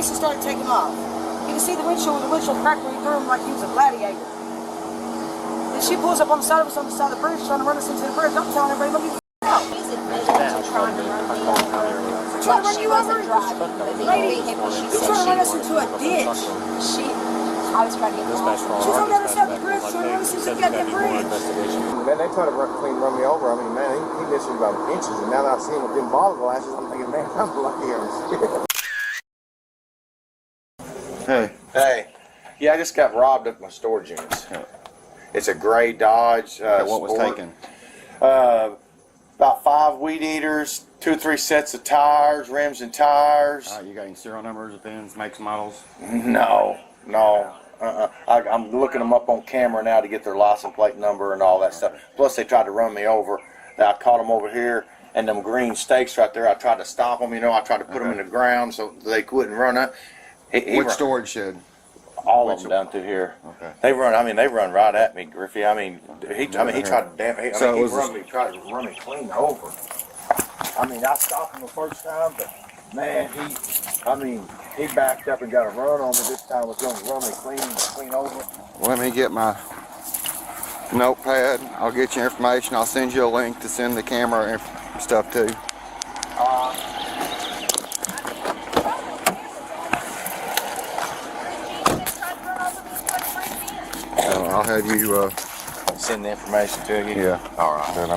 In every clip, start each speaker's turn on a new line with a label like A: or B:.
A: license started taking off. You can see the windshield practically through him like he was a gladiator. And she pulls up on the side of us on the side of the bridge, trying to run us into the bridge. I'm telling everybody, let me out. Trying to run you over? Lady, he's trying to run us into a ditch.
B: I was trying to get
A: She's on the other side of the bridge, trying to run us into the goddamn bridge.
C: Man, they try to run me over. I mean, man, he missed me by inches. And now that I see him with them bottle glasses, I'm thinking, man, I'm lucky here.
D: Hey.
C: Hey. Yeah, I just got robbed at my storage units. It's a gray Dodge.
D: What was taken?
C: About 5 weed eaters, 2 or 3 sets of tires, rims and tires.
D: You got any serial numbers, VINs, makes, models?
C: No. I'm looking them up on camera now to get their license plate number and all that stuff. Plus, they tried to run me over. I caught them over here, and them green stakes right there, I tried to stop them, I tried to put them in the ground so they couldn't run up.
D: Which storage shed?
C: All of them down through here.
D: Okay.
C: They run right at me, Griffey. He tried to tried to run me clean over. I stopped him the first time, but man, he backed up and got a run on me. This time was going to run me clean over.
D: Let me get my notepad. I'll get your information. I'll send you a link to send the camera and stuff to. I'll have you
C: send the information to you.
D: Yeah.
C: All right.
D: Then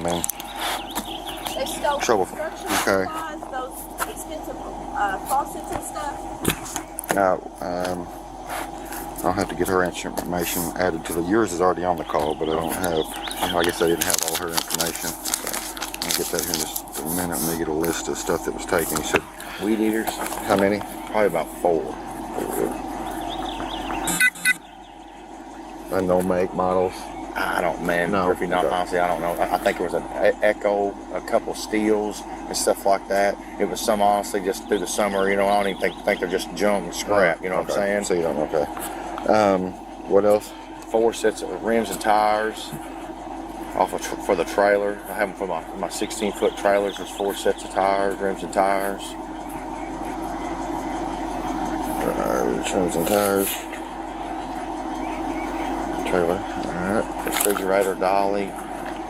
B: They stole
D: trouble.
B: construction
D: Okay.
B: supplies, those expensive faucets and stuff.
D: Now, I'll have to get her information added to the. Yours is already on the call, but I don't have. I guess I didn't have all her information. I'll get that here in just a minute. Let me get a list of stuff that was taken. You said
C: weed eaters.
D: How many?
C: Probably about 4.
D: No make, models.
C: I don't, man.
D: No.
C: Griffey, honestly, I don't know. I think it was an Echo, a couple Steels, and stuff like that. It was some, honestly, just through the summer. I don't even think they're just junk and scrap. You know what I'm saying?
D: So you don't. Okay. What else?
C: 4 sets of rims and tires for the trailer. I have them for my 16-foot trailers. There's 4 sets of tires, rims and tires.
D: Rims and tires. Trailer. Alright.
C: Refrigerator dolly.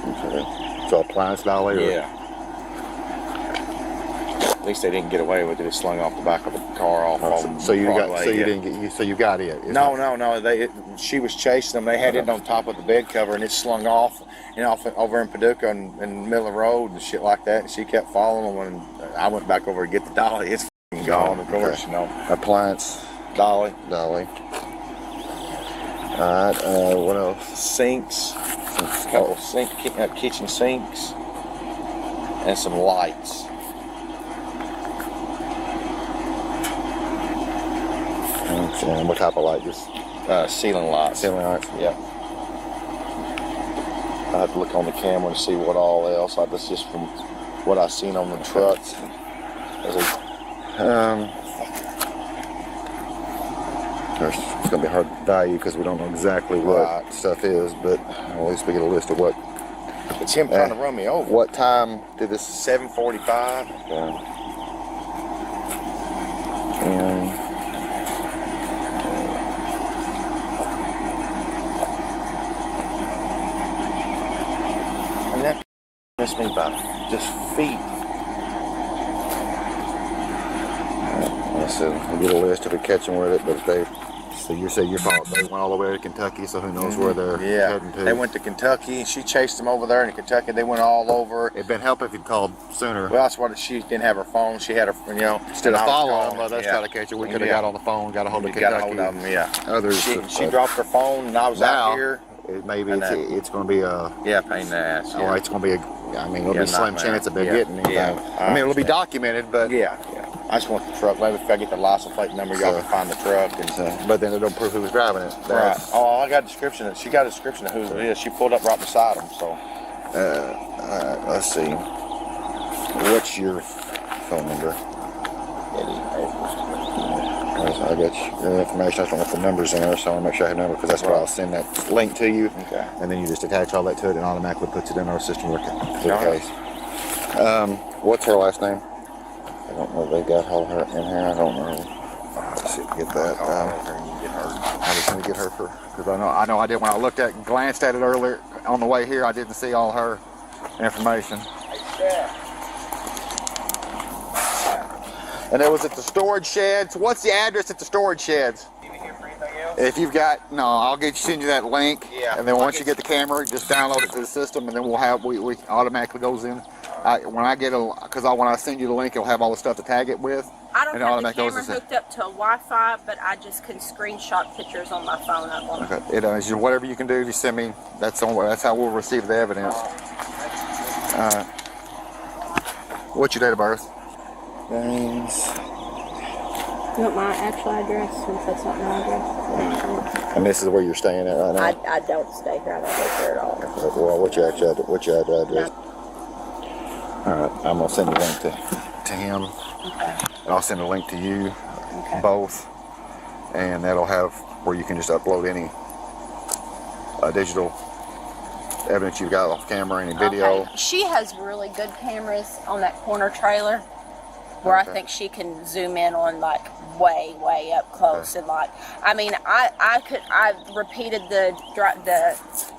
D: Okay. So appliance dolly? Or?
C: Yeah. At least they didn't get away with it. It slung off the back of the car off.
D: So you got it.
C: No. She was chasing them. They had it on top of the bed cover, and it slung off, over in Paducah and in the middle of the road and shit like that. And she kept following them, and I went back over to get the dolly. It's gone, of course.
D: Appliance
C: dolly.
D: Alright, what else?
C: Sinks, a couple kitchen sinks, and some lights.
D: And what type of light? Just
C: ceiling lights.
D: Ceiling lights?
C: Yep. I have to look on the camera and see what all else. That's just from what I've seen on the trucks.
D: It's going to be hard to value because we don't know exactly what stuff is, but at least we get a list of what.
C: It's him trying to run me over.
D: What time did this?
C: 7:45. And that missed me by just feet.
D: So we'll get a list if we catch them with it, but if they. So you say they went all the way to Kentucky, so who knows where they're heading to.
C: They went to Kentucky, and she chased them over there in Kentucky. They went all over.
D: It'd been helpful if you'd called sooner.
C: Well, that's what she didn't have her phone. She had her,
D: instead of following them, let's try to catch her. We could have got on the phone, got a hold of Kentucky.
C: Got a hold of them, yeah.
D: Others.
C: She dropped her phone, and I was out here.
D: Maybe it's going to be a.
C: Yeah, pain in the ass.
D: Or it's going to be it'll be a slim chance of getting anything.
C: Yeah,
D: it'll be documented, but.
C: Yeah. I just want the truck. Maybe if I get the license plate number, y'all can find the truck.
D: But then it don't prove who was driving it.
C: Right. Oh, I got a description. She got a description of who it is. She pulled up right beside him. So.
D: Let's see. What's your phone number? I got your information. I don't know if the number's in there, so I want to make sure I have a number because that's why I'll send that link to you.
C: Okay.
D: And then you just attach all that to it and automatically puts it in our system for the case. What's her last name? I don't know if they got all her in here. I don't know. see if we get that. I just need to get her for, because I know I did when I glanced at it earlier on the way here. I didn't see all her information. And it was at the storage sheds. What's the address at the storage sheds? If you've got, no, I'll send you that link. Yeah. And then once you get the camera, just download it to the system, and then we automatically goes in. When I send you the link, it'll have all the stuff to tag it with.
B: I don't have the camera hooked up to Wi-Fi, but I just can screenshot pictures on my phone of them.
D: Okay. It is whatever you can do. Just send me. That's how we'll receive the evidence. What's your date of birth? James.
B: You want my actual address, since that's not my address?
D: And this is where you're staying at right now?
B: I don't stay here. I don't live here at all.
D: Well, what's your actual address?
B: No.
D: All right, I'm gonna send a link to him.
B: Okay.
D: And I'll send a link to you, both, and that'll have where you can just upload any digital evidence you've got off camera, any video.
B: Okay. She has really good cameras on that corner trailer, where I think she can zoom in on like way up close and like, I mean, I repeated the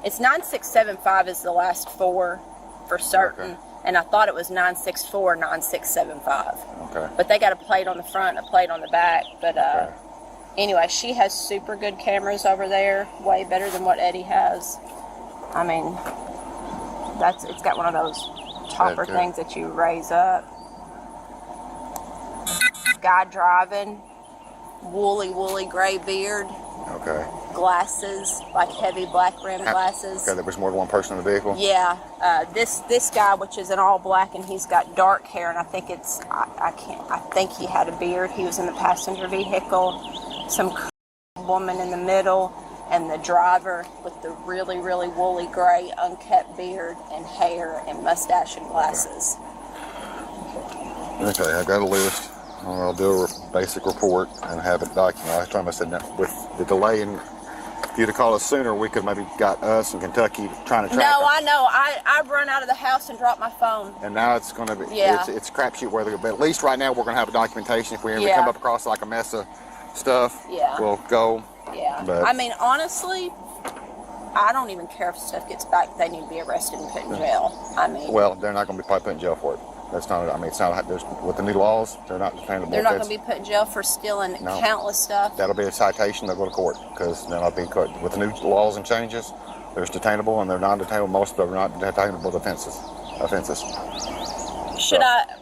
B: it's 9675 is the last four for certain. Okay. And I thought it was 964, 9675. Okay. But they got a plate on the front and a plate on the back. But anyway, she has super good cameras over there, way better than what Eddie has. I mean, it's got one of those topper things that you raise up. Guy driving, woolly gray beard.
D: Okay.
B: Glasses, like heavy black rimmed glasses.
D: Okay, there was more than one person in the vehicle?
B: Yeah. This guy, which is in all black, and he's got dark hair, and I think I think he had a beard. He was in the passenger vehicle. Some woman in the middle, and the driver with the really woolly gray unkept beard and hair and mustache and glasses.
D: Okay, I've got a list. I'll do a basic report and have it documented. Last time I said that with the delay in if you'd have called us sooner, we could maybe got us in Kentucky trying to track
B: No,
D: them.
B: I know. I've run out of the house and dropped my phone.
D: And now it's going to be, it's crapshoot weather. But at least right now we're going to have a documentation. If we ever come up across like a mess of stuff, we'll go.
B: Yeah. But I mean, honestly, I don't even care if stuff gets back. They need to be arrested and put in jail. I mean.
D: Well, they're not going to be probably put in jail for it. That's not, I mean, it's not, with the new laws, they're not detainable.
B: They're not going to be put in jail for stealing countless stuff.
D: That'll be a citation, they'll go to court, because they're not being caught. With the new laws and changes, there's detainable and they're non-detainable. Most of them are not detainable offenses.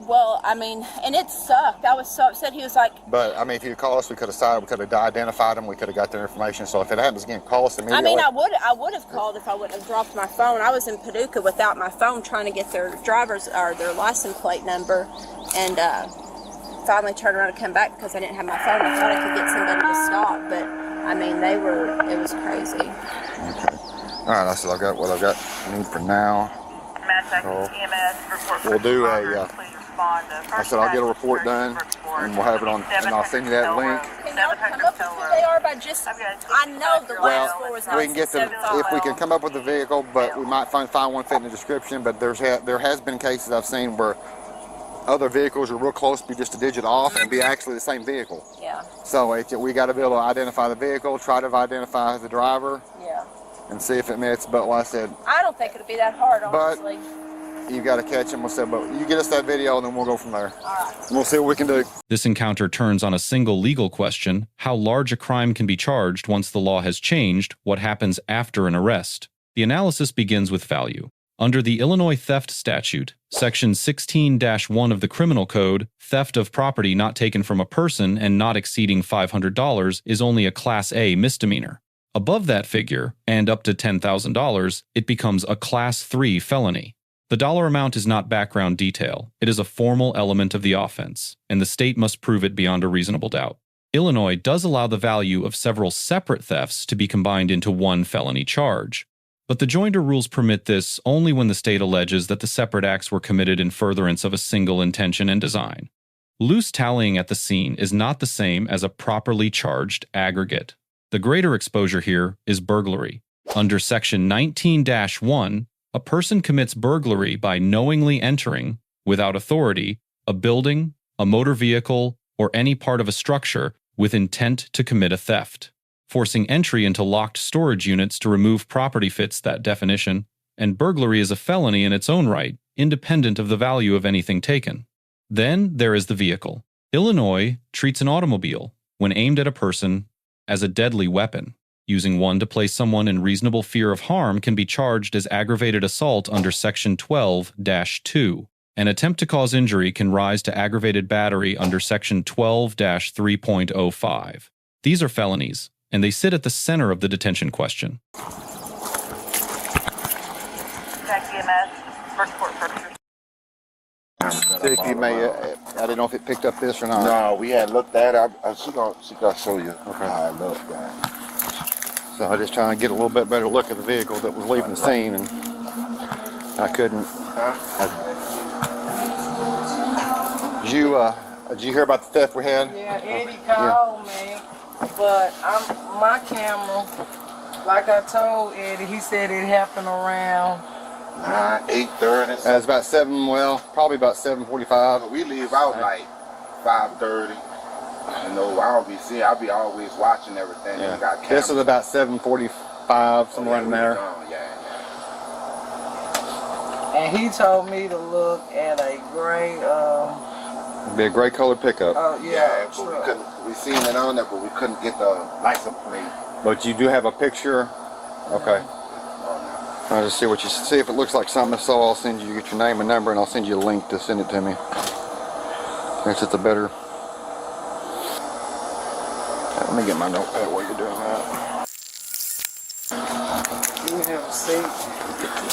B: Well, I mean, and it sucked. I was so upset. He was like.
D: But, I mean, if you called us, we could have identified them, we could have got their information. So if it happens again, call us immediately.
B: I mean, I would have called if I wouldn't have dropped my phone. I was in Paducah without my phone trying to get their driver's or their license plate number, and finally turned around and come back because I didn't have my phone. I thought I could get somebody to stop, but I mean, it was crazy.
D: Okay. All right, I said I got what I got need for now. We'll do I said I'll get a report done, and we'll have it on, and I'll send you that link.
B: Can y'all come up with who they are by just, I know the last four is not.
D: We can get them, if we can come up with the vehicle, but we might find one fit in the description, but there has been cases I've seen where other vehicles are real close to be just a digit off and be actually the same vehicle.
B: Yeah.
D: So we got to be able to identify the vehicle, try to identify the driver. Yeah. And see if it meets, but like I said,
B: I don't think it'll be that hard, honestly.
D: But you got to catch him. But you get us that video, and then we'll go from there.
B: All right.
D: And we'll see what we can do.
E: This encounter turns on a single legal question: how large a crime can be charged once the law has changed? What happens after an arrest? The analysis begins with value. Under the Illinois theft statute, Section 16-1 of the Criminal Code, theft of property not taken from a person and not exceeding $500 is only a Class A misdemeanor. Above that figure, and up to $10,000, it becomes a Class 3 felony. The dollar amount is not background detail. It is a formal element of the offense, and the state must prove it beyond a reasonable doubt. Illinois does allow the value of several separate thefts to be combined into one felony charge. But the joinder rules permit this only when the state alleges that the separate acts were committed in furtherance of a single intention and design. Loose tallying at the scene is not the same as a properly charged aggregate. The greater exposure here is burglary. Under Section 19-1, a person commits burglary by knowingly entering, without authority, a building, a motor vehicle, or any part of a structure with intent to commit a theft. Forcing entry into locked storage units to remove property fits that definition, and burglary is a felony in its own right, independent of the value of anything taken. Then there is the vehicle. Illinois treats an automobile, when aimed at a person, as a deadly weapon. Using one to place someone in reasonable fear of harm can be charged as aggravated assault under Section 12-2. An attempt to cause injury can rise to aggravated battery under Section 12-3.05. These are felonies, and they sit at the center of the detention question.
D: See if you may, I didn't know if it picked up this or not.
C: No, we had looked at it. She gonna show you how it looked, guys.
D: So I just trying to get a little bit better look at the vehicle that was leaving the scene, and I couldn't. Did you hear about the theft we had?
A: Yeah, Eddie called me, but my camera, like I told Eddie, he said it happened around
C: 8:30.
D: It's about 7. Well, probably about 7:45.
C: We leave out like 5:30. You know, I'll be always watching everything.
D: Yeah.
C: We got cameras.
D: This is about 7:45, somewhere in there.
A: and he told me to look at a gray,
D: It'd be a gray colored pickup.
C: Yeah, but we seen it on there, but we couldn't get the license plate.
D: But you do have a picture? Okay. I'll just see if it looks like something I saw. I'll send you, get your name and number, and I'll send you a link to send it to me. Makes it the better. Let me get my notepad while you're doing that.
A: You have a seat.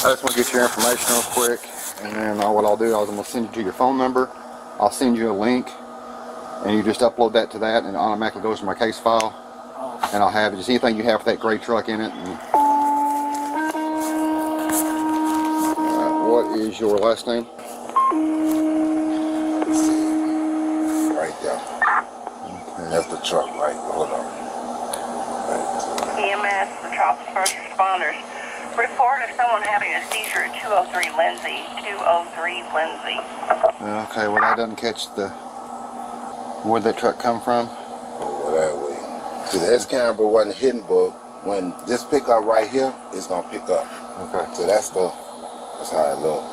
D: I just want to get your information real quick, and then what I'll do is I'm going to send you to your phone number. I'll send you a link, and you just upload that to that, and it automatically goes to my case file. And I'll have just anything you have for that gray truck in it. And, what is your last name?
C: Right there. Okay. That's the truck, right? Hold on.
F: EMS, Patrol First Responders. Report of someone having a seizure at 203 Lindsay. 203 Lindsay.
D: Okay, well that doesn't catch where'd that truck come from?
C: Oh, that way. See, the S camera wasn't hidden, but when this pickup right here, it's gonna pick up.
D: Okay.
C: So that's how it looked.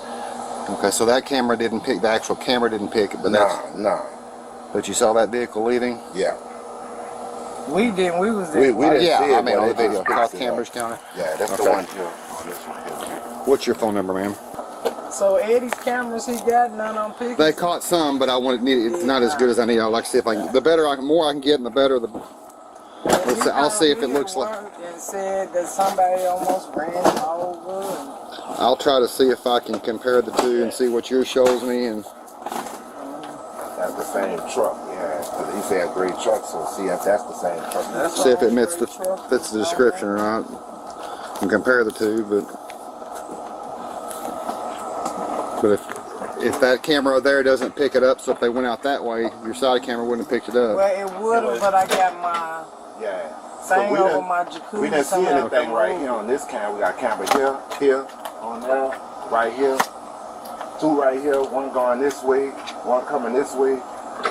D: Okay, so that camera didn't pick, the actual camera didn't pick it, but
C: Nah.
D: But you saw that vehicle leaving?
C: Yeah.
A: We didn't. We was there.
C: We didn't see it.
D: I mean,
C: but
D: on
C: it
D: the video.
C: just picked
D: South
C: it
D: Cambridge
C: up.
D: County?
C: Yeah, that's the one here. On this one here.
D: What's your phone number, ma'am?
A: So Eddie's cameras he got, none on pictures.
D: They caught some, but it's not as good as I need. I'd like to see if I can, the more I can get, and the better the. I'll see if it looks like.
A: And said that somebody almost ran him over.
D: I'll try to see if I can compare the two and see what yours shows me, and
C: That's the same truck. Yeah. He said gray truck, so see if that's the same truck.
D: see if it fits the description or not, and compare the two. But if that camera there doesn't pick it up, so if they went out that way, your side camera wouldn't have picked it up.
A: Well, it would have, but I got my thing over my jacuzzi.
C: We didn't see anything right here on this camera. We got camera here, on there, right here. Two right here, one going this way, one coming this way,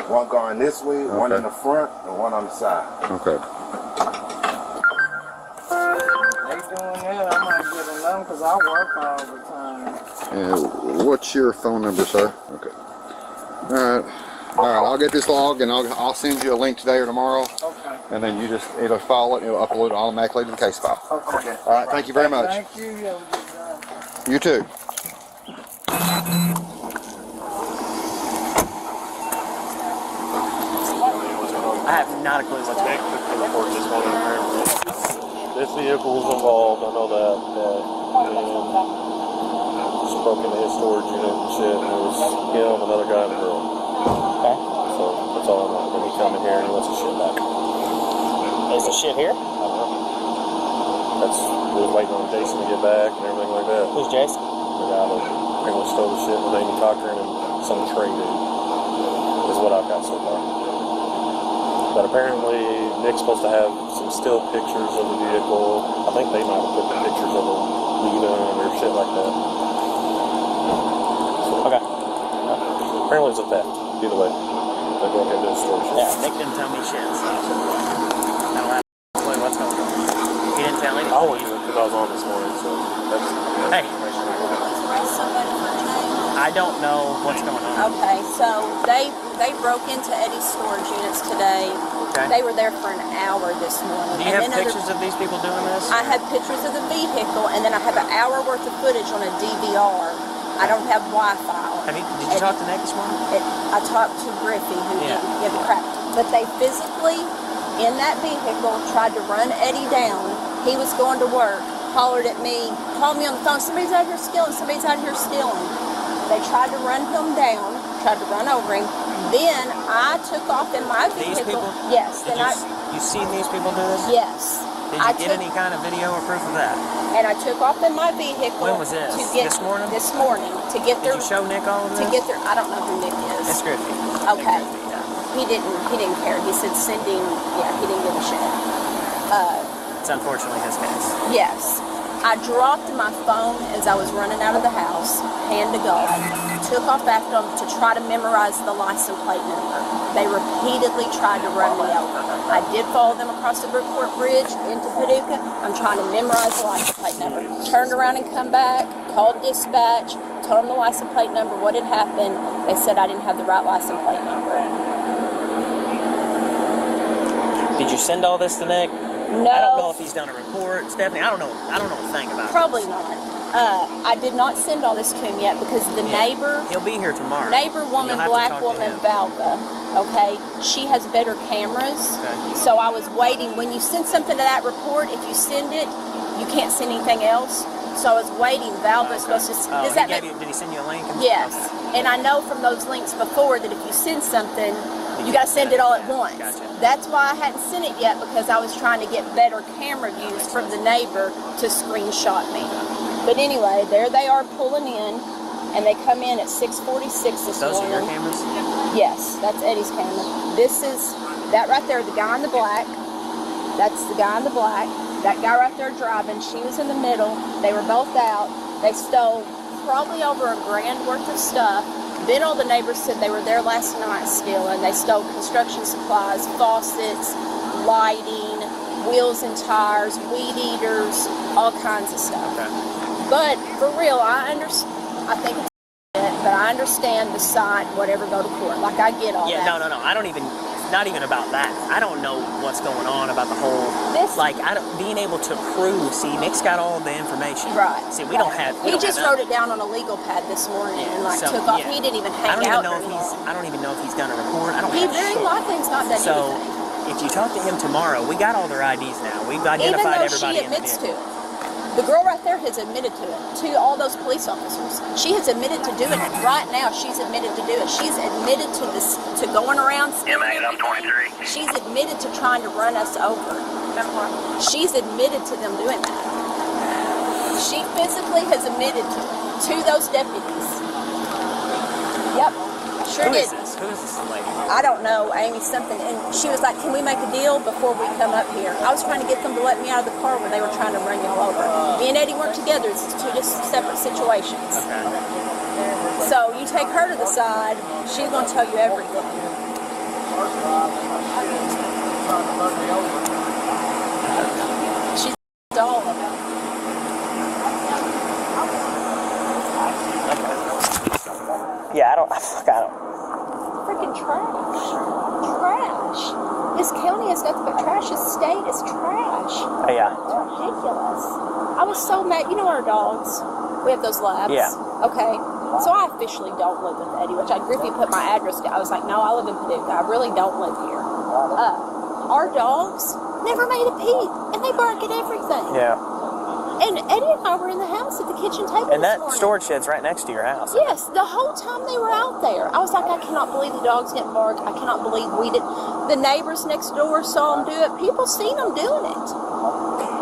C: one going this way, one in the front, and one on the side.
D: Okay.
A: They doing that, I might get another because I work all the time.
D: What's your phone number, sir? Okay. All right. I'll get this logged, and I'll send you a link today or tomorrow.
A: Okay.
D: And then it'll follow it, and it'll upload it automatically to the case file.
A: Okay.
D: All right. Thank you very much.
A: Thank you. You have a good day.
D: You too.
G: I have not a clue what's next.
H: This vehicle was involved, I know that, and just broke into his storage unit and shit, and it was him, another guy, and a girl.
G: Okay.
H: So that's all I know. Then he come in here and he wants his shit back.
G: Is the shit here?
H: I don't know. We was waiting on Jason to get back and everything like that.
G: Who's Jason?
H: The guy that apparently stole the shit with Amy Cochran and some trade is what I've got so far. But apparently Nick's supposed to have some still pictures of the vehicle. I think they might have put the pictures of the lead-in or shit like that. So,
G: Okay.
H: apparently it's a theft, either way. they're broke into a storage shed.
G: Yeah, Nick didn't tell me shit, so I don't have a clue what's going on. He didn't tell me.
H: I only knew it because I was on this morning, so that's
G: Hey.
H: information I got.
B: Somebody for a name?
G: I don't know what's going on.
B: Okay, so they broke into Eddie's storage units today.
G: Okay.
B: They were there for an hour this morning.
G: Do you have pictures of these people doing this?
B: I have pictures of the vehicle, and then I have an hour worth of footage on a DVR. I don't have Wi-Fi.
G: Did you talk to Nick this morning?
B: I talked to Griffey, who didn't give a crap. But they physically, in that vehicle, tried to run Eddie down. He was going to work, hollered at me, called me on the phone, somebody's out here stealing, somebody's out here stealing. They tried to run him down, tried to run over him. Then I took off in my vehicle.
G: These people?
B: Yes.
G: Did you seen these people do this?
B: Yes.
G: Did you get any kind of video or proof of that?
B: And I took off in my vehicle.
G: When was this?
B: This morning? This morning. To get
G: Did you show Nick all of this?
B: To get there. I don't know who Nick is.
G: It's Griffey.
B: Okay.
G: Nick Griffey, yeah.
B: He didn't care. He said sending, he didn't give a shit.
G: It's unfortunately his case.
B: Yes. I dropped my phone as I was running out of the house, hand to go. Took off after them to try to memorize the license plate number. They repeatedly tried to run me over. I did follow them across the Brookport Bridge into Paducah. I'm trying to memorize the license plate number. Turned around and come back, called dispatch, told them the license plate number, what had happened. They said I didn't have the right license plate number.
G: Did you send all this to Nick?
B: No.
G: I don't know if he's done a report. Stephanie, I don't know a thing about
B: Probably
G: this.
B: not. I did not send all this to him yet because the neighbor...
G: He'll be here tomorrow.
B: Neighbor woman, black woman, Valva, okay? She has better cameras. Okay. So I was waiting. When you send something to that report, if you send it, you can't send anything else. So I was waiting. Valva's supposed to...
G: Did he send you a link?
B: Yes.
G: Okay.
B: And I know from those links before that if you send something, you got to send it all at once.
G: Gotcha.
B: That's why I hadn't sent it yet, because I was trying to get better camera views from the neighbor to screenshot me. But anyway, there they are pulling in, and they come in at 6:46 this
G: Those
B: morning.
G: are your cameras?
B: Yes, that's Eddie's camera. This is, that right there, the guy in the black. That's the guy in the black. That guy right there driving, she was in the middle. They were both out. They stole probably over $1,000 worth of stuff. Then all the neighbors said they were there last night stealing. They stole construction supplies, faucets, lighting, wheels and tires, weed eaters, all kinds of stuff.
G: Okay.
B: But for real, I think it's but I understand the side, whatever, go to court. Like, I get all that.
G: Yeah, no. I don't even, not even about that. I don't know what's going on about the whole, being able to prove, see, Nick's got all the information.
B: Right.
G: See, we don't have,
B: He just wrote it down on a legal pad this morning and took off. He didn't even hang out.
G: I don't even know if he's done a report.
B: He very likely has not done anything.
G: So, if you talk to him tomorrow, we got all their IDs now. We've identified everybody in the
B: Even though she admits to it. The girl right there has admitted to it, to all those police officers. She has admitted to doing it. Right now, she's admitted to do it. She's admitted to this, to going around.
I: Yeah, man, I'm 23.
B: She's admitted to trying to run us over. She's admitted to them doing that. She physically has admitted to those deputies. Yep, sure did.
G: Who is this lady?
B: I don't know, Amy something, and she was like, can we make a deal before we come up here? I was trying to get them to let me out of the car when they were trying to run y'all over. Me and Eddie weren't together, it's two just separate situations.
G: Okay.
B: So you take her to the side, she's going to tell you everything. She's all of it.
G: Yeah, I don't.
B: Freaking trash. Trash. This county has nothing but trash. This state is trash.
G: Oh, yeah.
B: It's ridiculous. I was so mad. You know our dogs? We have those labs.
G: Yeah.
B: Okay. So I officially don't live with Eddie, which Griffey put my address down. I was like, no, I live in Paducah. I really don't live here. Our dogs never made a peep, and they bark at everything.
G: Yeah.
B: And Eddie and I were in the house at the kitchen table.
G: And that storage shed's right next to your house.
B: Yes, the whole time they were out there. I was like, I cannot believe the dogs didn't bark. I cannot believe we did. The neighbors next door saw them do it. People seen them doing it.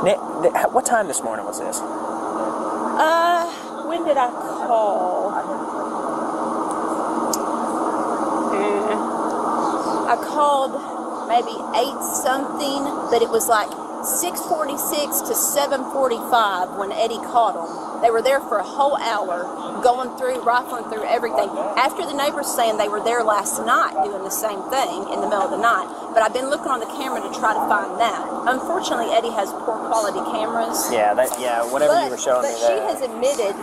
G: Nick, what time this morning was this?
B: When did I call? I called maybe 8 something, but it was like 6:46 to 7:45 when Eddie caught them. They were there for a whole hour, going through, rifling through everything. After the neighbors saying they were there last night doing the same thing in the middle of the night. But I've been looking on the camera to try to find that. Unfortunately, Eddie has poor quality cameras.
G: Yeah, whatever you were showing me
B: But
G: there.
B: she has admitted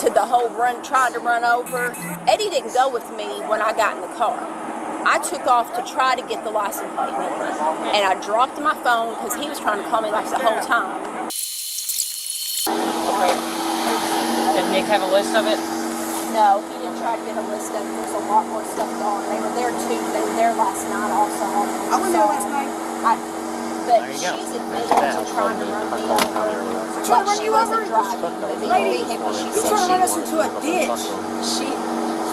B: to the whole trying to run over. Eddie didn't go with me when I got in the car. I took off to try to get the license plate number, and I dropped my phone because he was trying to call me like the whole time.
I: Did Nick have a list of it?
B: No, he didn't try to get a list of it. There's a lot more stuff going. They were there too. They were there last night also.
A: I went there last night.
B: But she's admitted to trying to run me over.
A: Trying to run
B: She
A: you over?
B: wasn't driving the
A: Lady,
B: vehicle. She
A: you're
B: said
A: trying to run us
B: she
A: into a ditch.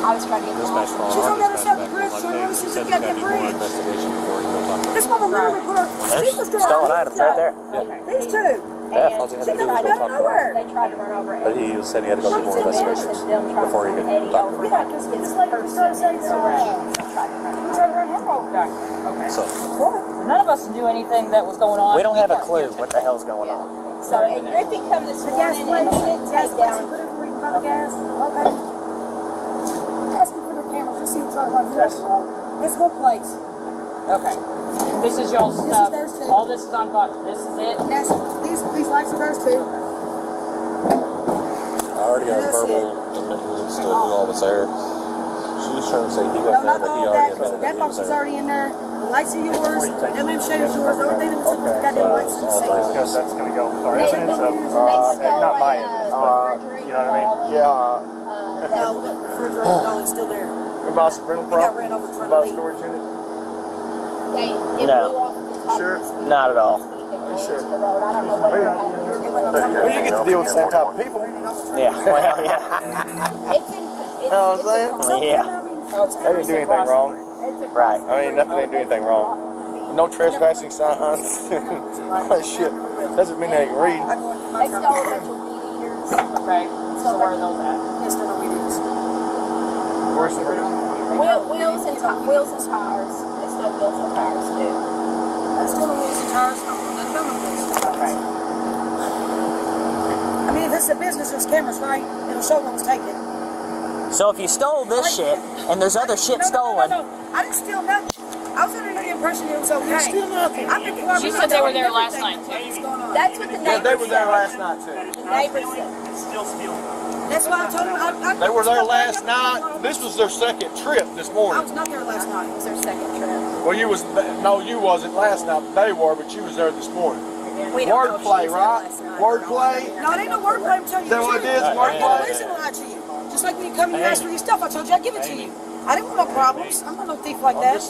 B: I was trying to get the license.
A: She's on the other side of the bridge, trying to run us into the goddamn bridge. This woman literally put her sneakers down.
G: Stolen items right there.
A: These two.
H: Yeah, all you had to do was go talk to him.
B: They tried to run over
H: But he said he had to go do more investigations before he could talk to her.
A: Yeah, because this lady was trying to say
I: So
A: we're trying to run her over.
I: Okay.
H: So,
I: None of us knew anything that was going on.
G: We don't have a clue what the hell's going on.
B: So Griffey come this
A: Gas
B: morning and he didn't take down.
A: Put everything by the gas. Okay. Ask me for the camera. Just see what's on my this. This whole place.
I: Okay. This is y'all's
A: This is
I: stuff.
A: theirs too.
I: All this is on box. This is it.
A: Yes, these lights are theirs too.
H: I already got
A: That's
H: verbal admitted still with all this air. She was trying to say he
A: No,
H: wasn't there,
A: not
H: but he
A: all
H: already
A: that, because
H: admitted
A: that
H: that he
A: box
H: was
A: is
H: there.
A: already in there. The lights are yours. The lampshade is yours. Everything in the goddamn lights is the same.
H: Because that's going to go with our
B: They
H: evidence of,
B: stole
H: not my
B: a,
H: evidence,
B: uh,
H: but, you know what I mean? Yeah.
A: No, the refrigerator is still there.
H: About some rental
A: He got ran over trying to leave.
H: storage unit?
B: It
G: No.
B: blew off the top
H: Sure.
B: of the speed.
G: Not at all.
B: To the road. I don't know what happened.
H: Well, you get to deal with the same type of people.
G: Yeah. Well, yeah.
B: It's in,
H: Know what I'm saying?
G: Yeah.
H: They didn't do anything wrong.
G: Right.
H: I mean, nothing, they didn't do anything wrong. No trespassing signs. Oh, shit. Doesn't mean they can read.
B: They stole a bunch of weed eaters.
I: Okay. So where are those at?
A: Yes, they're not weeds.
H: Where's the
B: Wheels and tires. They stole wheels and tires too.
A: That's still the wheels and tires. No, that's still the wheels and tires. I mean, if it's a business, there's cameras, right? It'll show when it's taken.
G: So if you stole this shit and there's other shit stolen,
A: No. I didn't steal nothing. I was under the impression it was okay. You steal nothing.
I: She said they were there last night too.
B: That's what the neighbors
H: They were there
B: said.
H: last night, too.
B: The neighbors said.
A: That's why I told him.
H: They were there last night. This was their second trip this
A: I
H: morning.
A: was not there last night.
B: It was their second trip.
H: Well, you wasn't last night. They were, but you was there this morning.
B: We don't know if she
H: Wordplay,
B: was there
H: right?
B: last night.
H: Wordplay.
A: No, it ain't no wordplay. I'm telling you.
H: Is that
A: the
H: what it
A: truth.
H: is?
A: I ain't
H: Wordplay?
A: no reason to lie to you. Just like when you come and you ask for your stuff, I told you I'd give it to you. I didn't want no problems. I'm not no thief like that.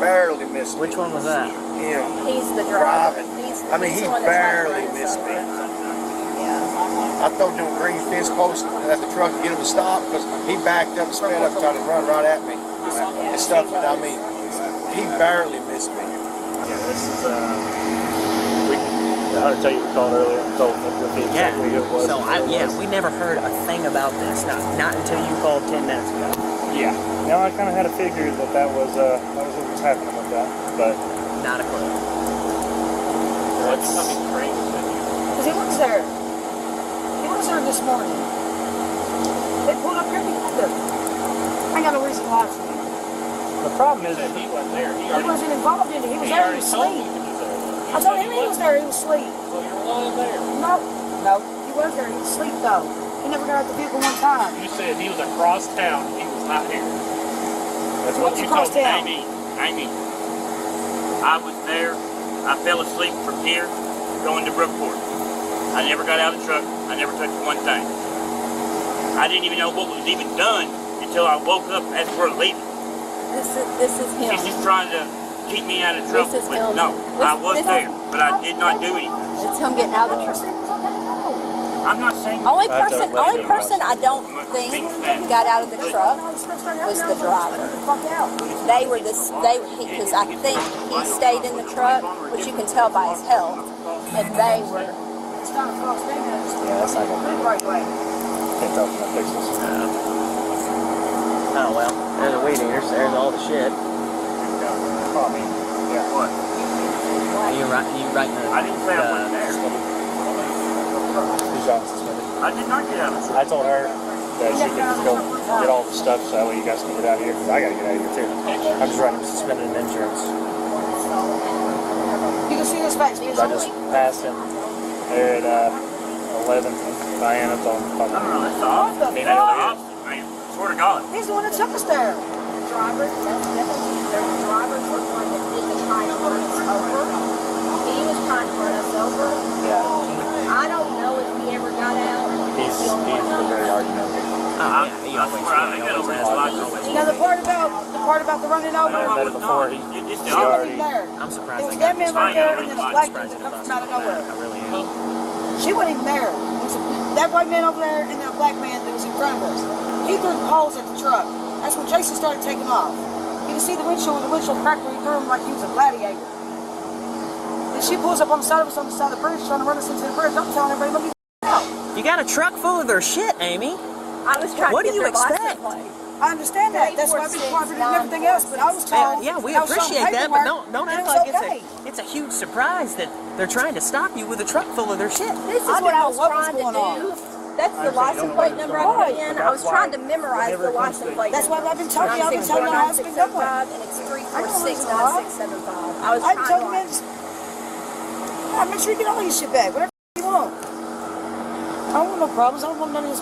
C: Barely missed me.
G: which one was that?
C: Him.
B: He's the driver.
C: Driving.
B: He's
C: I mean,
B: he's
C: he
B: the one that's
C: barely
B: driving
C: missed me.
B: Yeah.
C: I told him green fence post at the truck to get him to stop because he backed up and sped up trying to run right at me. And stuff, I mean, he barely missed me.
H: Yeah, this is, I tell you, we called earlier. Told exactly who it was.
G: So we never heard a thing about this. Not until you called 10 minutes ago.
H: Yeah. Now I kind of had a figure that was what was happening with that, but
G: Not a clue.
H: it's
A: Because he was there. He was there this morning. They pulled up here together. I ain't got no reason to lie to you.
H: the problem is that he wasn't there.
A: He wasn't involved in it. He was there. He was asleep. I told him he was there. He was asleep.
H: So you're lying there.
A: No. He was there. He was asleep though. He never got out the vehicle one time.
J: You said he was across town. He was not here. That's what
A: What's
J: you
A: across
J: told me.
A: town?
J: Amy. I was there. I fell asleep from here going to Brookport. I never got out of the truck. I never touched one thing. I didn't even know what was even done until I woke up as we're leaving.
B: This is him.
J: She's just trying to keep me out of trouble.
B: This is
J: But
B: him.
J: no, I was
B: This is-
J: there, but I did not do anything.
B: It's him getting out of the truck.
J: I'm not saying
B: Only person I don't think got out of the truck was the driver. They were because I think he stayed in the truck, which you can tell by his health, and they were.
A: It's not a cross thing.
H: Yeah, that's not gonna
A: Right way.
H: can't tell from the pictures.
G: Oh well, there's the weed eaters. There's all the shit.
H: I mean, yeah. What?
G: You're right.
J: I didn't say I wasn't there.
H: Who's on suspended?
J: I did not get out.
H: I told her that she could just go get all the stuff so that way you guys can get out of here because I got to get out of here too. I'm just writing suspended insurance.
A: You can see this face.
H: I just passed him there at 11th and Diana told him.
J: I don't know, that's the officer. I mean, that's the officer, man. Swear to God.
A: He's the one that took us there.
B: Drivers, there's drivers were trying to trying to run us over. He was trying to run us over.
H: Yeah.
B: I don't know if he ever got out.
H: He's very argumentative.
J: I swear, I got over his life.
A: Now the part about the running over.
H: I met him before. He already.
G: I'm surprised.
A: It was that man right there and then a black man that comes from out of nowhere.
G: I really am.
A: She wasn't even there. It was that white man over there and then a black man that was in front of us. He threw holes at the truck. That's when Jason started taking off. You can see the windshield cracked where he threw him like he was a gladiator. And she pulls up on the side of us on the side of the bridge trying to run us into the bridge. I'm telling everybody, look at out.
G: You got a truck full of their shit, Amy.
B: I was trying
G: What
B: to
G: do you expect?
A: I understand that. That's why I've been cooperating and everything else, but I was told.
G: Yeah, we
A: I was shown
G: appreciate that, but
A: paperwork,
G: don't
A: and
G: act
A: it was
G: like
A: okay.
G: it's a huge surprise that they're trying to stop you with a truck full of their shit.
B: This is what I was trying to do. That's the license plate number I put in. I was trying to memorize the license plate.
A: That's why I've been telling you. I've been telling you how it's been going.
B: And it's 3469675. I was
A: I've been
B: trying
A: telling you. Make sure you get all your shit back. Whatever you want. I don't want no problems. I don't want none of this.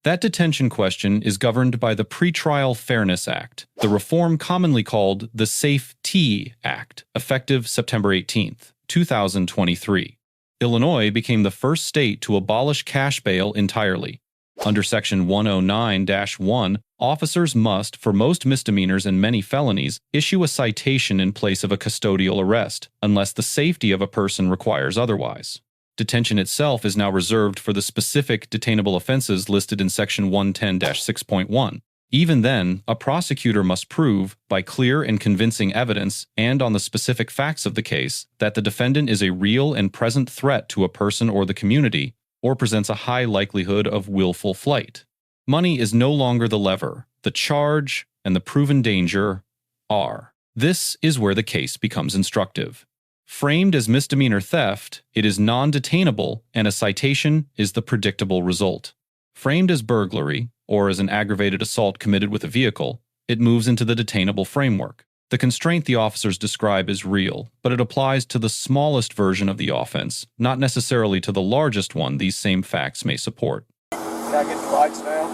E: That detention question is governed by the Pretrial Fairness Act, the reform commonly called the Safe-T Act, effective September 18th, 2023. Illinois became the first state to abolish cash bail entirely. Under Section 109-1, officers must, for most misdemeanors and many felonies, issue a citation in place of a custodial arrest, unless the safety of a person requires otherwise. Detention itself is now reserved for the specific detainable offenses listed in Section 110-6.1. Even then, a prosecutor must prove, by clear and convincing evidence and on the specific facts of the case, that the defendant is a real and present threat to a person or the community, or presents a high likelihood of willful flight. Money is no longer the lever. The charge and the proven danger are. This is where the case becomes instructive. Framed as misdemeanor theft, it is non-detainable, and a citation is the predictable result. Framed as burglary, or as an aggravated assault committed with a vehicle, it moves into the detainable framework. The constraint the officers describe is real, but it applies to the smallest version of the offense, not necessarily to the largest one these same facts may support.
C: Can I get the lights now?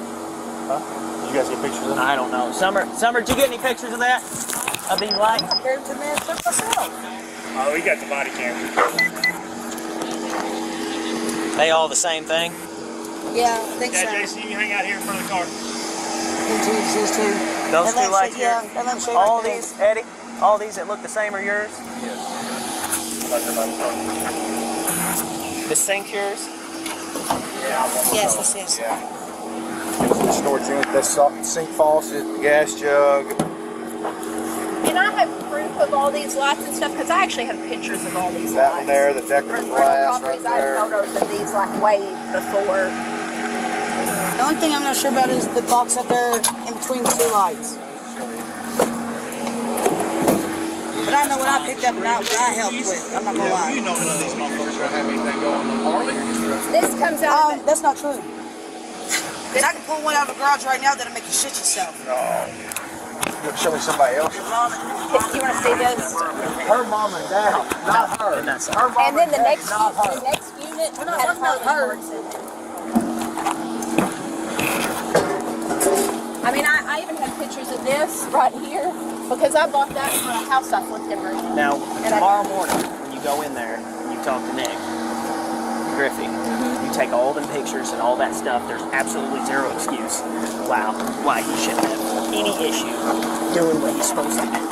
H: Huh? Did you guys get pictures of that?
G: I don't know. Summer, did you get any pictures of that? Of these lights?
A: Compared to the man took myself.
J: Oh, we got the body cam.
G: They all the same thing?
A: Yeah, I think so.
J: Yeah, Jason, you can hang out here in front of the car.
A: These two.
G: Those two lights here?
A: Yeah, that lampshade
G: All
A: right there.
G: these, Eddie? All these that look the same are yours? The sink yours?
A: Yes, this is.
C: The storage unit, that's sink faucet, gas jug.
B: And I have proof of all these lights and stuff because I actually have pictures of all these
C: That
B: lights.
C: one there, the decorative glass right
B: I have
C: there.
B: photos of these like way before.
A: The only thing I'm not sure about is the box up there in between the two lights. But I know what I picked up and what I helped with. I'm not gonna lie.
C: You know none of these motherfuckers don't have anything going on Harley.
B: This comes out of
A: That's not true. Because I can pull one out of the garage right now that'll make you shit yourself.
C: Show me somebody else.
B: Do you want to see this?
C: Her mom and dad, not her. Her mom
B: And then the
C: dad,
B: next
C: not her.
B: unit
A: We're not
B: has
A: talking about her.
B: Harley Horse in it. I mean, I even have pictures of this right here because I bought that for a house I flipped in Miranda.
G: Now, tomorrow morning, when you go in there and you talk to Nick Griffey, you take all them pictures and all that stuff. There's absolutely zero excuse why he shouldn't have any issue doing what he's supposed to do.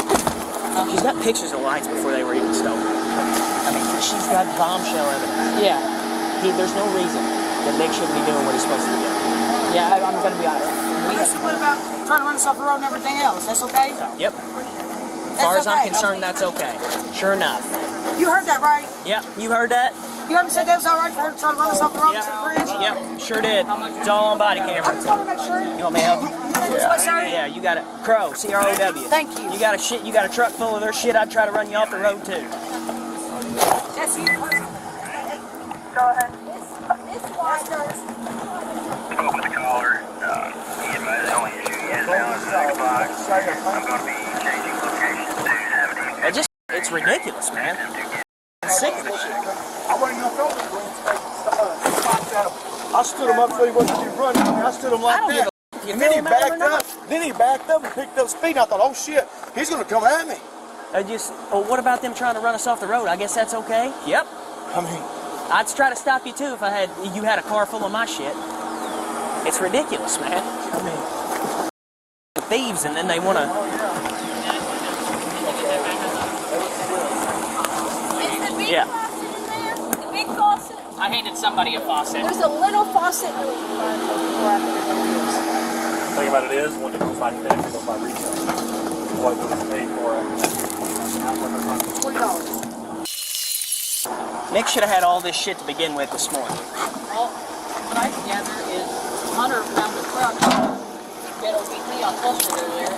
G: She's got pictures of lights before they were even stolen. I mean, she's got bombshell evidence.
I: Yeah.
G: There's no reason that Nick shouldn't be doing what he's supposed to do.
I: Yeah, I'm gonna be honest.
A: What about trying to run us off the road and everything else? That's okay?
G: Yep. As far as I'm concerned, that's okay. Sure enough.
A: You heard that, right?
G: Yep, you heard that?
A: You heard me say that was all right for her to try to run us off the road to the bridge?
G: Yep, sure did. It's all on body camera.
A: I just want to make sure.
G: You want me to help you? Yeah, you got it. Crow, C-R-O-W.
A: Thank you.
G: You got a truck full of their shit, I'd try to run you off the road too.
A: That's you personally.
F: Go ahead.
A: This waters.
K: Spoke with the caller. He advised the only issue he has now is 6 o'clock. I'm going to be changing locations to 70.
G: It's ridiculous, man. I'm sick of this shit.
C: I wasn't gonna throw the green space. I stood him up so he wasn't too running. I stood him like that. And then he backed up. Then he backed up and picked up speed. And I thought, oh shit, he's gonna come at me.
G: Well, what about them trying to run us off the road? I guess that's okay. Yep.
C: I mean,
G: I'd try to stop you too if you had a car full of my shit. It's ridiculous, man. I mean, thieves, and then they want to. Yeah.
I: The big faucet. I handed somebody a faucet.
B: There's a little faucet.
H: The thing about it is, when they go find next, they go find retail. What was paid for
A: $20.
G: Nick should have had all this shit to begin with this morning.
I: Well, what I gather is Hunter found a truck that beat me on Full Street earlier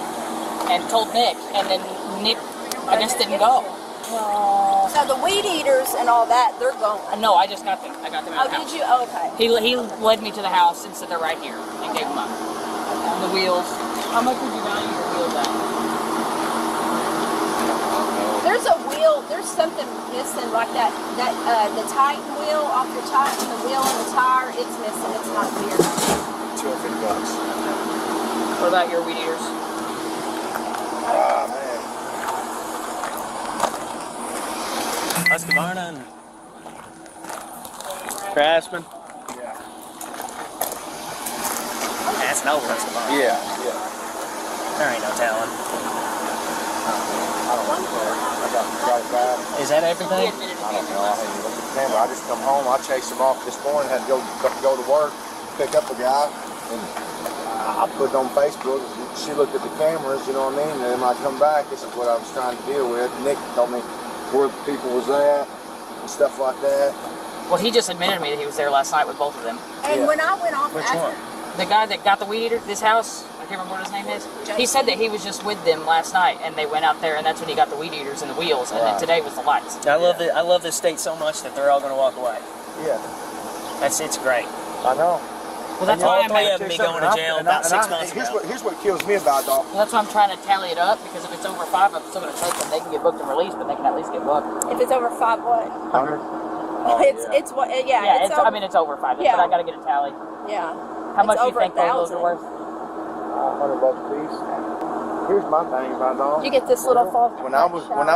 I: and told Nick, and then Nick, I guess, didn't go.
B: So the weed eaters and all that, they're gone.
I: No, I just got them. I got them out of the house.
B: Did you? Oh, okay.
I: He led me to the house and said they're right here and gave them up. On the wheels. How much would you value your wheels at?
B: There's a wheel. There's something missing like that. The Titan wheel off the Titan, the wheel and the tire. It's missing. It's not here.
C: $250.
I: What about your weed eaters?
C: Ah, man.
G: Husqvarna and Craftsman.
C: Yeah.
G: That's an old Husqvarna.
C: Yeah.
G: There ain't no telling.
C: I don't know. I got right back.
G: Is that everything?
C: I don't know. I hadn't looked at the camera. I just come home. I chased him off this morning. Had to go to work, pick up a guy, and I put it on Facebook. She looked at the cameras, you know what I mean? And then when I come back, this is what I was trying to deal with. Nick told me where the people was at and stuff like that.
I: Well, he just admitted to me that he was there last night with both of them.
B: And when I went off,
G: Which one?
I: The guy that got the weed eater, this house, I can't remember what his name is. He said that he was just with them last night, and they went out there, and that's when he got the weed eaters and the wheels, and then today was the lights.
G: I love this state so much that they're all going to walk away.
C: Yeah.
G: It's great.
C: I know.
I: Well, that's why I'm
G: three of them be going to jail about 6 months ago.
C: Here's what kills me about it, dog.
I: Well, that's why I'm trying to tally it up, because if it's over 5, I'm still going to take them. They can get booked and released, but they can at least get booked.
B: if it's over 5, what?
C: 100.
B: It's what? Yeah.
I: It's I mean, it's over 5,
B: Yeah.
I: but I got to get a tally.
B: Yeah.
I: How much do you
B: over
I: think those are
B: 1,000.
I: worth?
C: $100 a piece. Here's my thing about dog.
B: You get this little fall.
C: When I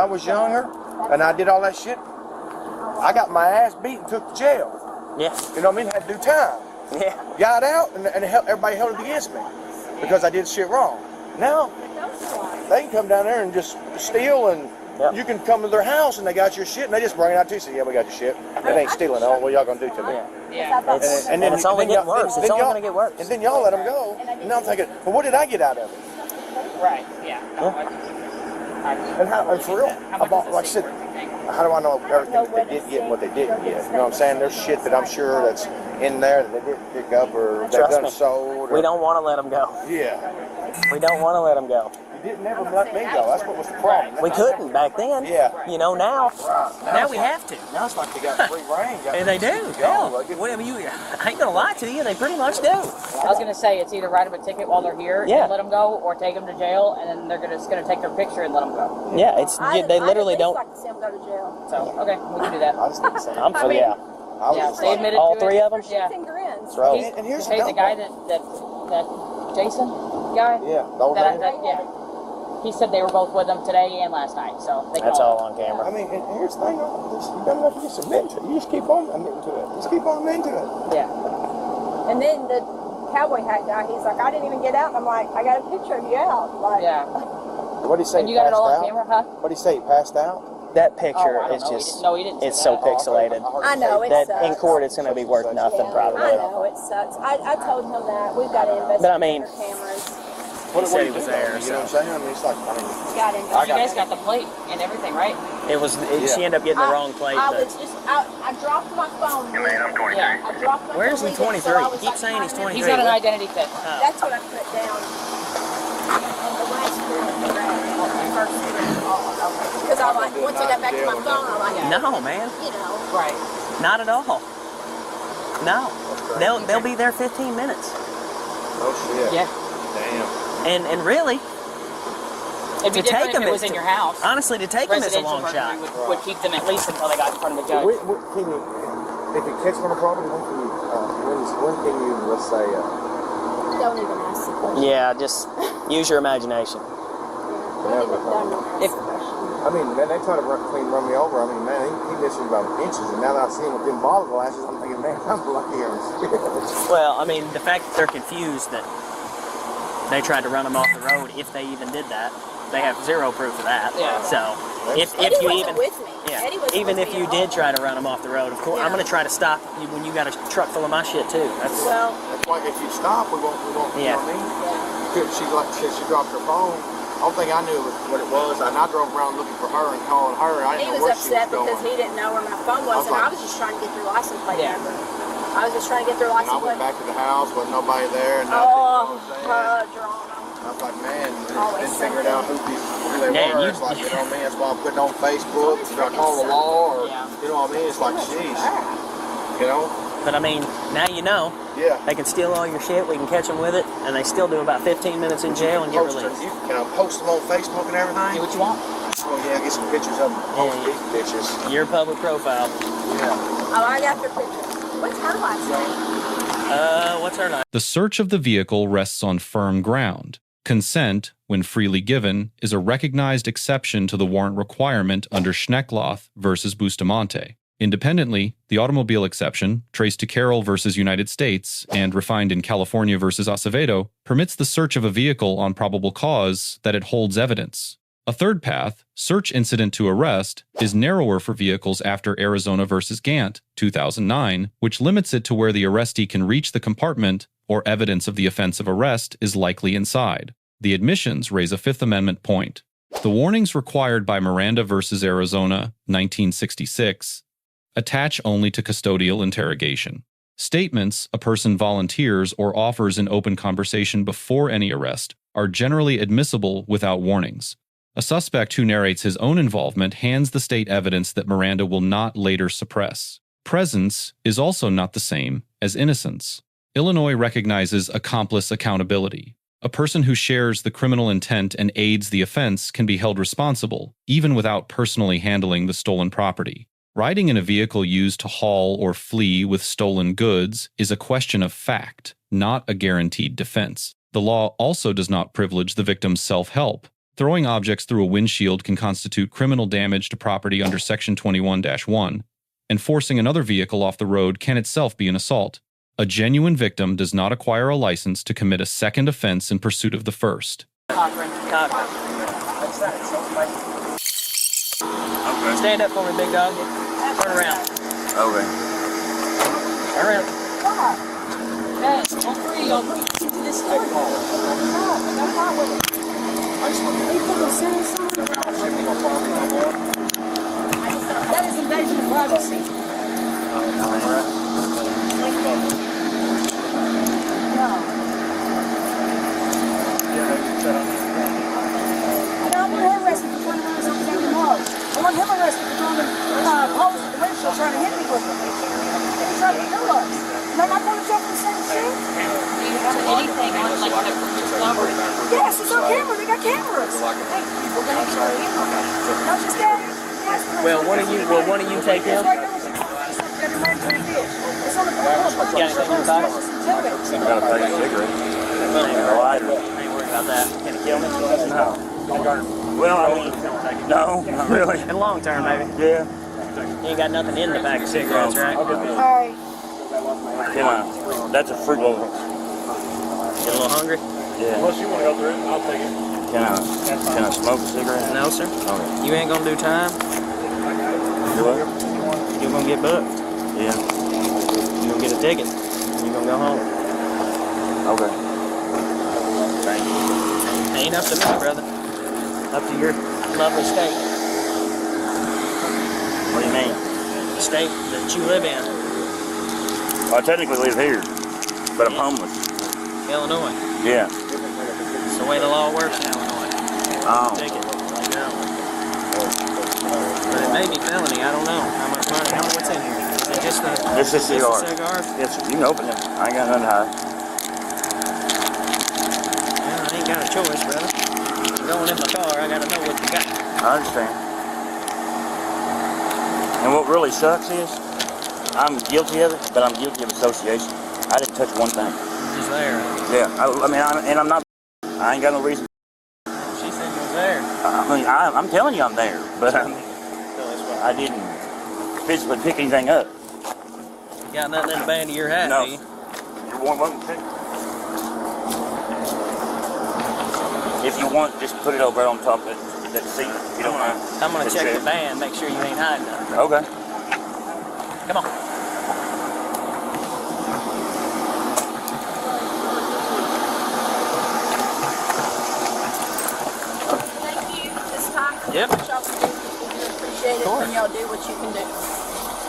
C: was younger, and I did all that shit, I got my ass beat and took to jail.
G: Yeah.
C: You know what I mean? Had to do time.
G: Yeah.
C: Got out, and everybody held it against me because I did shit wrong. Now they can come down there and just steal, and you can come to their house and they got your shit, and they just bring it out to you. Say, yeah, we got your shit. It ain't stealing. Oh, what y'all gonna do to me?
I: Yeah.
C: And then
G: it's only getting worse. It's only gonna get worse.
C: And then y'all let them go. And now I'm thinking, well, what did I get out of it?
I: Right, yeah.
C: And for real, I bought, like I said, how do I know everything that they did get and what they didn't get? You know what I'm saying? There's shit that I'm sure that's in there that they didn't pick up or they've done sold.
G: We don't want to let them go.
C: Yeah.
G: We don't want to let them go.
C: You didn't never let me go. That's what was the problem.
G: We couldn't back then.
C: Yeah.
G: You know, now we have to.
C: Now it's like they got free reign.
G: And they do. Hell, whatever I ain't gonna lie to you, they pretty much do.
I: I was gonna say it's either write them a ticket while they're here and let them go, or take them to jail, and then they're just gonna take their picture and let them go.
G: Yeah, they literally don't.
B: I'd like to see them go to jail.
I: So okay, we can do that.
C: I just think the same.
G: I'm for yeah.
I: They admitted
G: all
I: to
G: three
I: it.
G: of them.
I: Yeah.
B: Finger ends.
G: Right.
C: And here's
I: the guy that Jason guy.
C: Yeah. The old guy.
I: He said they were both with them today and last night, so they
G: That's all on camera.
C: I mean, and here's the thing, you don't have to just admit to it. You just keep on admitting to it. Just keep on admitting to it.
I: Yeah.
B: And then the cowboy hat guy, he's like, I didn't even get out. And I'm like, I got a picture of you out. Like,
I: yeah.
C: What did he say?
I: And you got it all on camera, huh?
C: What did he say? He passed out?
G: That picture is
I: know.
G: just,
I: No, he didn't
G: it's
I: say
G: so
I: that.
G: pixelated.
B: I know, it
G: That
B: sucks.
G: in court, it's going to be worth nothing, probably.
B: I know, it sucks. I told him that. We've got to invest
G: But I mean,
B: in cameras.
G: He said he was there.
C: You know what I'm saying? I mean, it's like,
B: Got to invest.
I: You guys got the plate and everything, right?
G: She ended up getting the wrong plate.
B: I
G: But
B: was just, I dropped my phone.
K: Man, I'm 23.
B: Yeah, I dropped my
G: where's he
B: phone.
G: 23? He keeps saying he's 23.
I: He's got an identity theft.
B: That's what I put down. And the last three, the first three, because I like, once I got back back to my phone. I'm like,
G: No, man.
B: You know.
I: Right.
G: Not at all. No. They'll be there 15 minutes.
C: Oh shit.
I: Yeah.
C: Damn.
G: And really,
I: It'd be
G: to take
I: different
G: them
I: if it was in your house.
G: Honestly, to take them is a
I: Residential
G: long shot.
I: burglary would keep them at least until they got in front of the judge.
C: Can you, if you catch them on a property, when can you, let's say,
B: Don't even ask the question.
G: Yeah, just use your imagination.
B: If
C: I mean, man, they try to run me over. I mean, man, he missed me by inches, and now that I see him with them bottle glasses, I'm thinking, man, I'm lucky on shit.
G: Well, I mean, the fact that they're confused that they tried to run them off the road, if they even did that, they have zero proof of that.
I: Yeah.
G: So, if
B: Eddie
G: you
B: wasn't
G: even,
B: with me.
G: yeah,
B: Eddie wasn't
G: even
B: with
G: if
B: me
G: you
B: at
G: did
B: all.
G: try to run them off the road, of course, I'm
B: Yeah.
G: going to try to stop you when you got a truck full of my shit too. That's
B: Well,
C: That's why if you stop, we won't,
G: Yeah.
C: you know what I mean?
B: yeah.
C: She dropped her phone. I don't think I knew what it was, and I drove around looking for her and calling her. I
B: He
C: didn't know
B: was
C: where she
B: upset
C: was going.
B: because he didn't know where my phone was, and I was just trying to get their license plate
I: Yeah.
B: number. I was just trying to get their
C: And I
B: license
C: went
B: plate.
C: back to the house, wasn't nobody there, nothing.
B: Oh,
C: you know what I'm saying?
B: drama.
C: I was like, man,
B: Always
C: didn't figure out who they
G: Yeah,
C: were.
G: you-
C: It's like, you know what I mean? That's why I'm putting on Facebook. Should I call the law? Or, you know what I mean? It's like, jeez. You know?
G: But I mean, now you know.
C: Yeah.
G: They can steal all your shit. We can catch them with it, and they still do about 15 minutes in jail and get
C: Post
G: released.
C: them. Can I post them on Facebook and everything?
I: Do what you want.
C: Oh, yeah, get some pictures of them. Post these bitches.
G: Your public profile.
C: Yeah.
B: Oh, I got their picture. What's her last name?
G: What's her name?
E: The search of the vehicle rests on firm ground. Consent, when freely given, is a recognized exception to the warrant requirement under Schneckloth versus Bustamante. Independently, the automobile exception, traced to Carroll versus United States and refined in California versus Acevedo, permits the search of a vehicle on probable cause that it holds evidence. A third path, search incident to arrest, is narrower for vehicles after Arizona versus Gant, 2009, which limits it to where the arrestee can reach the compartment or evidence of the offense of arrest is likely inside. The admissions raise a Fifth Amendment point. The warnings required by Miranda versus Arizona, 1966, attach only to custodial interrogation. Statements a person volunteers or offers in open conversation before any arrest are generally admissible without warnings. A suspect who narrates his own involvement hands the state evidence that Miranda will not later suppress. Presence is also not the same as innocence. Illinois recognizes accomplice accountability. A person who shares the criminal intent and aids the offense can be held responsible, even without personally handling the stolen property. Riding in a vehicle used to haul or flee with stolen goods is a question of fact, not a guaranteed defense. The law also does not privilege the victim's self-help. Throwing objects through a windshield can constitute criminal damage to property under Section 21-1, and forcing another vehicle off the road can itself be an assault. A genuine victim does not acquire a license to commit a second offense in pursuit of the first.
G: Cochran. Stand up for me, big dog. Turn around.
C: Okay.
G: Turn around.
I: Hey, on three, on three. This is
A: That is invasion of privacy. I want him arrested for trying to run something down the miles. I want him arrested for trying to pose at the windshield trying to hit me with it. He's trying to kill us. And I'm not going to jump in the same shit.
I: Do you have anything on like the number?
A: Yes, it's on camera. They got cameras. Hey, we're going to get our camera. Don't just stand.
G: Well, one of you take him.
A: It's right there with the car. It's like that reminds me of this. It's on the
G: You got anything in your pocket?
C: I'm gonna take a cigarette.
G: I ain't worried about that. Can it kill me?
J: No. Well, I mean, no, not really.
G: In the long term, maybe.
J: Yeah.
G: You ain't got nothing in the pack of cigarettes, right?
A: Alright.
J: That's a fruit bowl.
G: Get a little hungry?
J: Yeah.
H: Unless you want to go through it, I'll take it.
J: Can I smoke a cigarette?
G: No, sir.
J: Okay.
G: You ain't gonna do time.
J: Do what?
G: You gonna get booked.
J: Yeah.
G: You gonna get a ticket. You gonna go home.
J: Okay. Thank you.
G: Ain't up to me, brother. Up to your lovely state.
J: What do you mean?
G: The state that you live in.
J: Well, I technically live here, but I'm homeless.
G: Illinois.
J: Yeah.
G: It's the way the law works in Illinois.
J: Oh.
G: Ticket. Right now. But Maybe felony, I don't know. How much money? What's in here? Is it just the
J: This is
G: just
J: cigar.
G: the cigar?
J: Yes, sir. You can open it. I ain't got nothing to hide.
G: Well, I ain't got a choice, brother. I'm going in my car, I gotta know what you got.
J: I understand. And what really sucks is, I'm guilty of it, but I'm guilty of association. I didn't touch one thing.
G: Just there.
J: Yeah, I'm not. I ain't got no reason.
G: She said you was there.
J: I'm telling you I'm there, but I didn't physically pick anything up.
G: You got nothing in the band of your hat,
J: No.
G: do you?
J: You're one of them. If you want, just put it over on top of that seat, if you don't mind.
G: I'm gonna check the band, make sure you ain't hiding nothing.
J: Okay.
G: Come on.
B: Thank you. This time.
G: Yep.
B: What y'all can do. We do appreciate it when y'all do what you can do.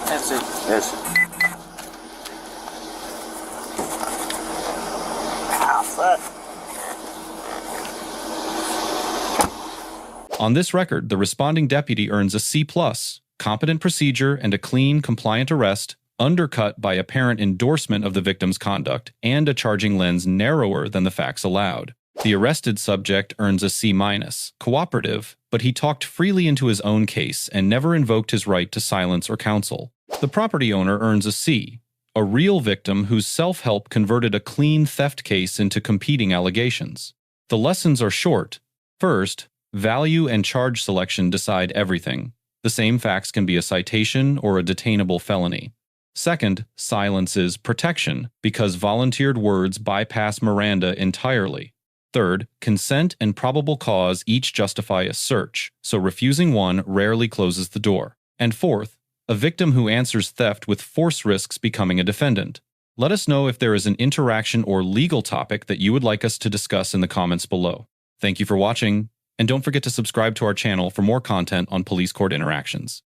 G: That's it.
J: Yes, sir. Ah, fuck.
E: On this record, the responding deputy earns a C+, competent procedure and a clean, compliant arrest, undercut by apparent endorsement of the victim's conduct and a charging lens narrower than the facts allowed. The arrested subject earns a C-, cooperative, but he talked freely into his own case and never invoked his right to silence or counsel. The property owner earns a C, a real victim whose self-help converted a clean theft case into competing allegations. The lessons are short. First, value and charge selection decide everything. The same facts can be a citation or a detainable felony. Second, silence is protection, because volunteered words bypass Miranda entirely. Third, consent and probable cause each justify a search, so refusing one rarely closes the door. And fourth, a victim who answers theft with force risks becoming a defendant. Let us know if there is an interaction or legal topic that you would like us to discuss in the comments below. Thank you for watching. And don't forget to subscribe to our channel for more content on police court interactions.